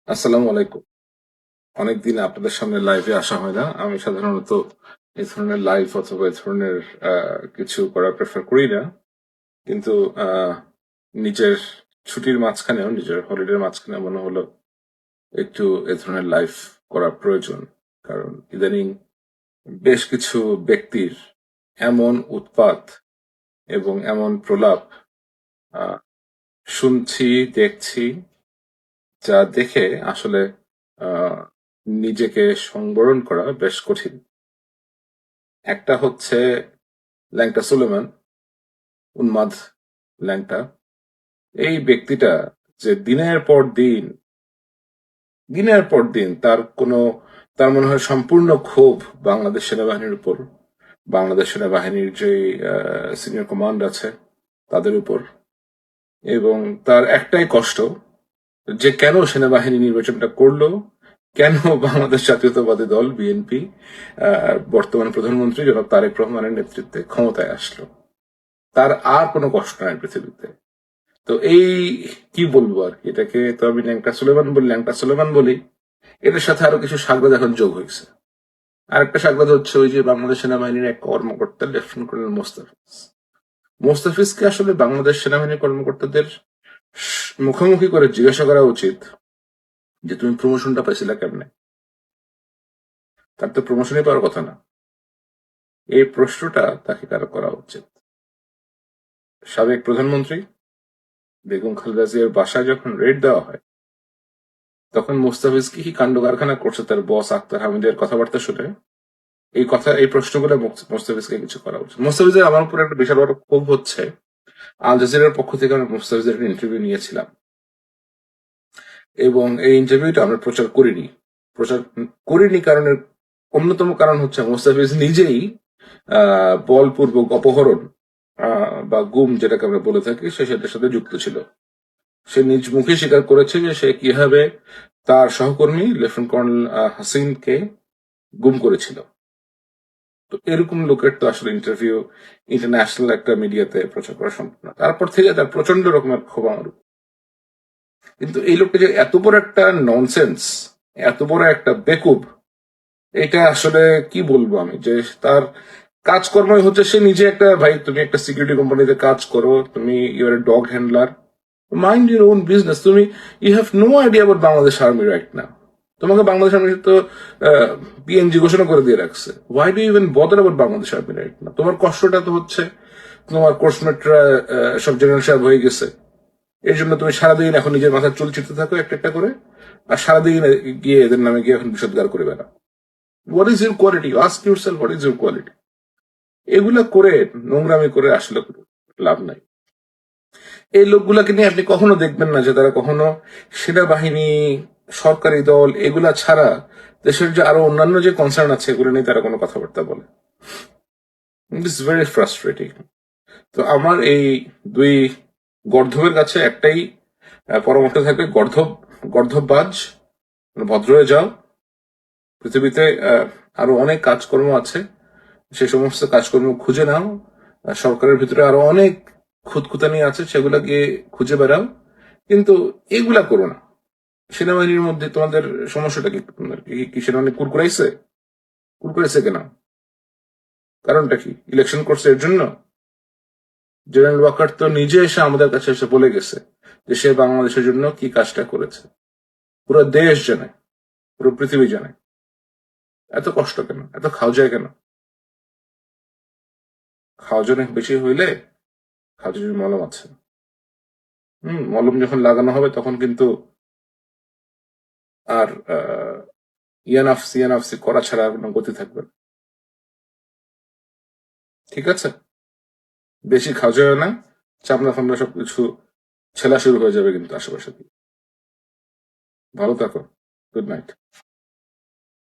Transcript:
আসসালামু আলাইকুম। অনেকদিন আপনাদের সামনে লাইভে আসা হয় না। আমি সাধারণত এই ধরনের লাইভ অথবা এই ধরনের কিছু করা প্রেফার করি না। কিন্তু আ নিজের ছুটির মাঝখানেও, নিজের হলিডের মাঝখানে মনে হলো একটু এ ধরনের লাইভ করা প্রয়োজন। কারণ ইদানিং বেশ কিছু ব্যক্তির এমন উৎপাত এবং এমন প্রলাপ আ শুনছি, দেখছি, যা দেখে আসলে আ নিজেকে সংবরণ করা বেশ কঠিন। একটা হচ্ছে ল্যাংটা সুলেমান, উন্মাদ ল্যাংটা। এই ব্যক্তিটা যে দিনের পর দিন তার মনে হয় সম্পূর্ণ ক্ষোভ বাংলাদেশ সেনাবাহিনীর উপর, বাংলাদেশ সেনাবাহিনীর যে সিনিয়র কমান্ড আছে তাদের উপর, এবং তার একটাই কষ্ট যে কেন সেনাবাহিনী নির্বাচনটা করলো, কেন বাংলাদেশ জাতীয়তাবাদী দল বিএনপি বর্তমান প্রধানমন্ত্রী জনাব তারেক রহমানের নেতৃত্বে ক্ষমতায় আসলো। তার আর কোনো কষ্ট নাই পৃথিবীতে। তো এই কি বলবো আর কি, এটাকে তো আমি ল্যাংটা সুলেমান বলি। এটার সাথে আরো কিছু সাংবাদ এখন যোগ হয়েছে। আরেকটা সাংবাদ হচ্ছে ওই যে বাংলাদেশ সেনাবাহিনীর এক কর্মকর্তা লেফটেন্যান্ট কর্নেল মোস্তাফিজকে আসলে বাংলাদেশ সেনাবাহিনীর কর্মকর্তাদের মুখোমুখি করে জিজ্ঞাসা করা উচিত যে তুমি প্রমোশনটা পাইছিলা কেমনে। তার তো প্রমোশনই পাওয়ার কথা না। এই প্রশ্নটা তাকে কারো করা উচিত। সাবেক প্রধানমন্ত্রী বেগম খালেদা জিয়ার বাসায় যখন রেড দেওয়া হয়, তখন মুস্তাফিজ কি কাণ্ড কারখানা করছে তার বস আক্তার হামিদের কথাবার্তা শুনে। এই প্রশ্নগুলো মুস্তাফিজকে কিছু করা উচিত। মুস্তাফিজের আমার উপর একটা বিশাল বড় ক্ষোভ হচ্ছে, আল জাজিরার পক্ষ থেকে আমরা মুস্তাফিজের একটা ইন্টারভিউ নিয়েছিলাম এবং এই ইন্টারভিউটা আমরা প্রচার করিনি কারণের অন্যতম কারণ হচ্ছে মুস্তাফিজ নিজেই বলপূর্বক অপহরণ বা গুম যেটাকে আমরা বলে থাকি সেটার সাথে যুক্ত ছিল। সে নিজ মুখে স্বীকার করেছে যে সে কিভাবে তার সহকর্মী লেফটেন্যান্ট কর্নেল হাসিনকে গুম করেছিল। তো এরকম লোকের তো আসলে ইন্টারভিউ ইন্টারন্যাশনাল একটা মিডিয়াতে প্রচার করা সম্ভব না। তারপর থেকে তার প্রচন্ড রকমের ক্ষোভ আমার উপর। কিন্তু এই লোকটা যে এত বড় একটা ননসেন্স, এত বড় একটা বেকুব, এটা আসলে কি বলবো আমি, যে তার কাজকর্মই হচ্ছে সে নিজে একটা, ভাই তুমি একটা সিকিউরিটি কোম্পানিতে কাজ করো, তুমি you're a dog handler, mind your own business. You have no idea about Bangladesh army right now. তোমাকে বাংলাদেশ আর্মি তো পিএনজি ঘোষণা করে দিয়ে রাখছে। Why do even bother about Bangladesh army right now? তোমার কষ্টটা তো হচ্ছে তোমার কোর্সমেটরা সব জেনারেল সাহেব হয়ে গেছে, এর জন্য তুমি সারাদিন এখন নিজের মাথার চুল ছিটতে থাকো একটা একটা করে, আর সারাদিন গিয়ে এদের নামে গিয়ে এখন বিষোদ্গার করে বেড়াও। What is your quality? Ask your self what is your quality. এগুলা করে নোংরামি করে আসলে লাভ নাই। এই লোকগুলাকে নিয়ে আপনি কখনো দেখবেন না যে তারা কখনো সেনাবাহিনী, সরকারি দল এগুলা ছাড়া দেশের যে আরো অন্যান্য যে কনসার্ন আছে এগুলো নিয়ে তারা কোনো কথাবার্তা বলে। It's very frustrating. তো আমার এই দুই গর্ধবের কাছে একটাই পরামর্শ থাকবে, গর্ধববাজ, ভদ্র হয়ে যাও। পৃথিবীতে আরো অনেক কাজকর্ম আছে, সে সমস্ত কাজকর্ম খুঁজে নাও। সরকারের ভিতরে আরো অনেক খুঁতখুঁতানি আছে, সেগুলা গিয়ে খুঁজে বেড়াও, কিন্তু এগুলা করো না। সেনাবাহিনীর মধ্যে তোমাদের সমস্যাটা কি? তোমাদের কি সেনাবাহিনী কুরকুরাইছে কেন? কারণটা কি? ইলেকশন করছে এর জন্য? জেনারেল ওয়াকার তো নিজে এসে আমাদের কাছে এসে বলে গেছে যে সে বাংলাদেশের জন্য কি কাজটা করেছে। পুরো দেশ জানে, পুরো পৃথিবী জানে। এত কষ্ট কেন? এত খাওয়া কেন? খাওয়া অনেক বেশি হইলে খাওয়ার মলম আছে। মলম যখন লাগানো হবে তখন কিন্তু আর ইয়ানাফসি করা ছাড়া আর কোনো গতি থাকবে না। ঠিক আছে, বেশি খাওয়া যাবে না, চামড়া ফামড়া সবকিছু ছেলা শুরু হয়ে যাবে কিন্তু আশেপাশে দিয়ে। ভালো থাকো, গুড নাইট।